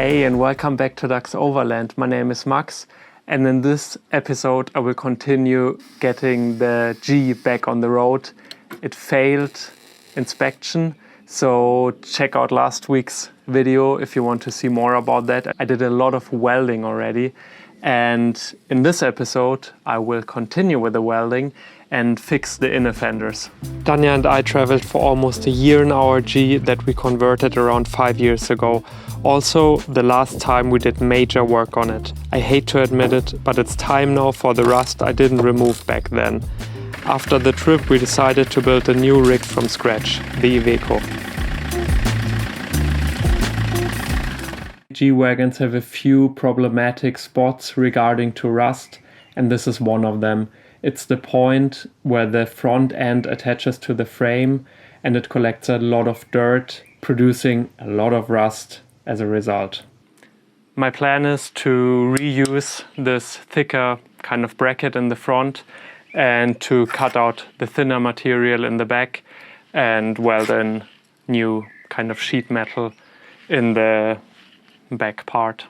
Hey and welcome back to Dax.Overland. My name is Max, and in this episode I will continue getting the G back on the road. It failed inspection, so check out last week's video if you want to see more about that. I did a lot of welding already, and in this episode I will continue with the welding and fix the inner fenders. Danja and I traveled for almost a year in our G that we converted around 5 years ago. Also, the last time we did major work on it. I hate to admit it, but it's time now for the rust I didn't remove back then. After the trip we decided to build a new rig from scratch, the Iveco. G-Wagons have a few problematic spots regarding to rust, and this is one of them. It's the point where the front end attaches to the frame and it collects a lot of dirt, producing a lot of rust as a result. My plan is to reuse this thicker kind of bracket in the front and to cut out the thinner material in the back and weld in new kind of sheet metal in the back part.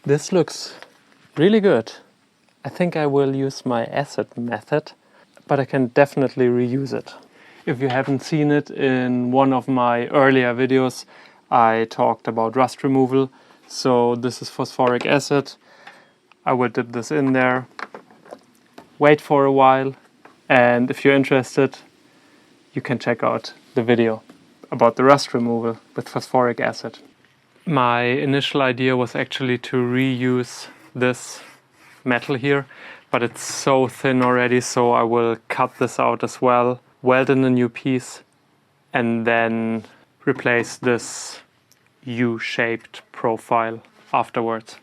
This looks really good. I think I will use my acid method, but I can definitely reuse it. If you haven't seen it, in one of my earlier videos I talked about rust removal. So this is phosphoric acid. I will dip this in there, wait for a while, and if you're interested you can check out the video about the rust removal with phosphoric acid. My initial idea was actually to reuse this metal here, but it's so thin already, so I will cut this out as well, weld in a new piece, and then replace this U-shaped profile afterwards.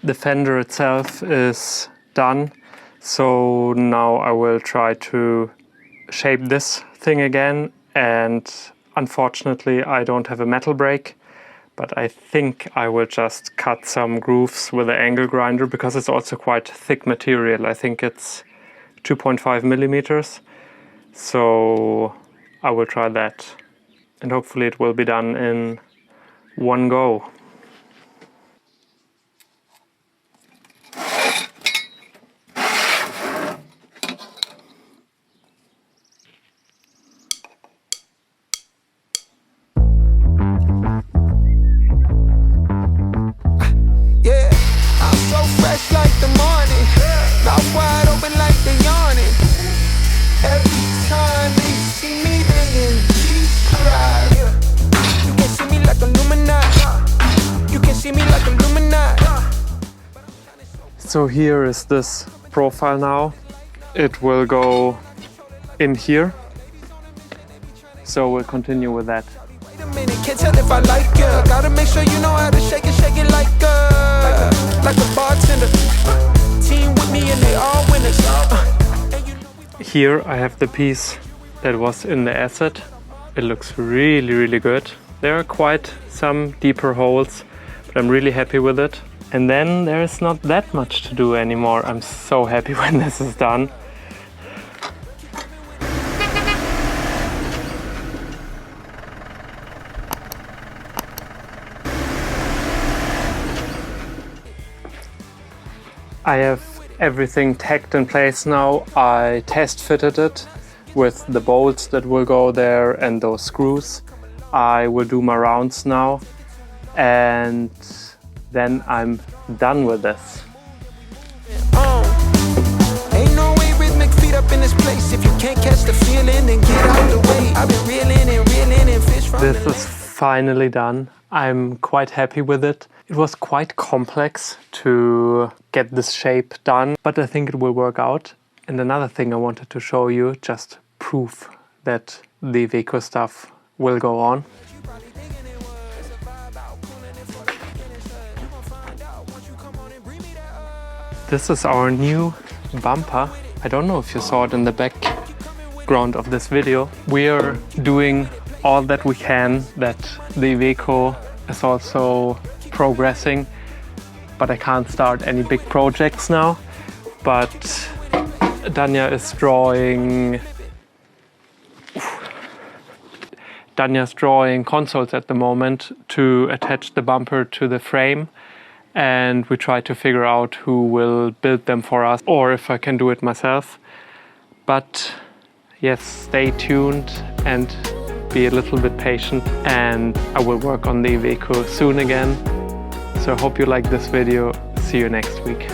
The fender itself is done, so now I will try to shape this thing again, and unfortunately I don't have a metal brake, but I think I will just cut some grooves with an angle grinder because it's also quite thick material. I think it's 2.5 millimeters, so I will try that and hopefully it will be done in one go. So here is this profile now. It will go in here. So we'll continue with that. Wait a minute, can't tell if I like ya. Gotta make sure you know how to shake it like a bartender. Team with me and they all winners. Here I have the piece that was in the acid. It looks really, really good. There are quite some deeper holes, but I'm really happy with it. And then there is not that much to do anymore. I'm so happy when this is done. I have everything tacked in place now. I test fitted it with the bolts that will go there and those screws. I will do my rounds now and then I'm done with this. Ain't no way rhythmic feet up in this place. If you can't catch the feeling, then get out the way. I've been reeling and fish from this is finally done. I'm quite happy with it. It was quite complex to get this shape done, but I think it will work out. And another thing I wanted to show you, just proof that the Iveco stuff will go on. This is our new bumper. I don't know if you saw it in the background of this video. We are doing all that we can, that the Iveco is also progressing, but I can't start any big projects now. But Danja is drawing consoles at the moment to attach the bumper to the frame, and we try to figure out who will build them for us or if I can do it myself. But yes, stay tuned and be a little bit patient, and I will work on the Iveco soon again. So I hope you like this video. See you next week.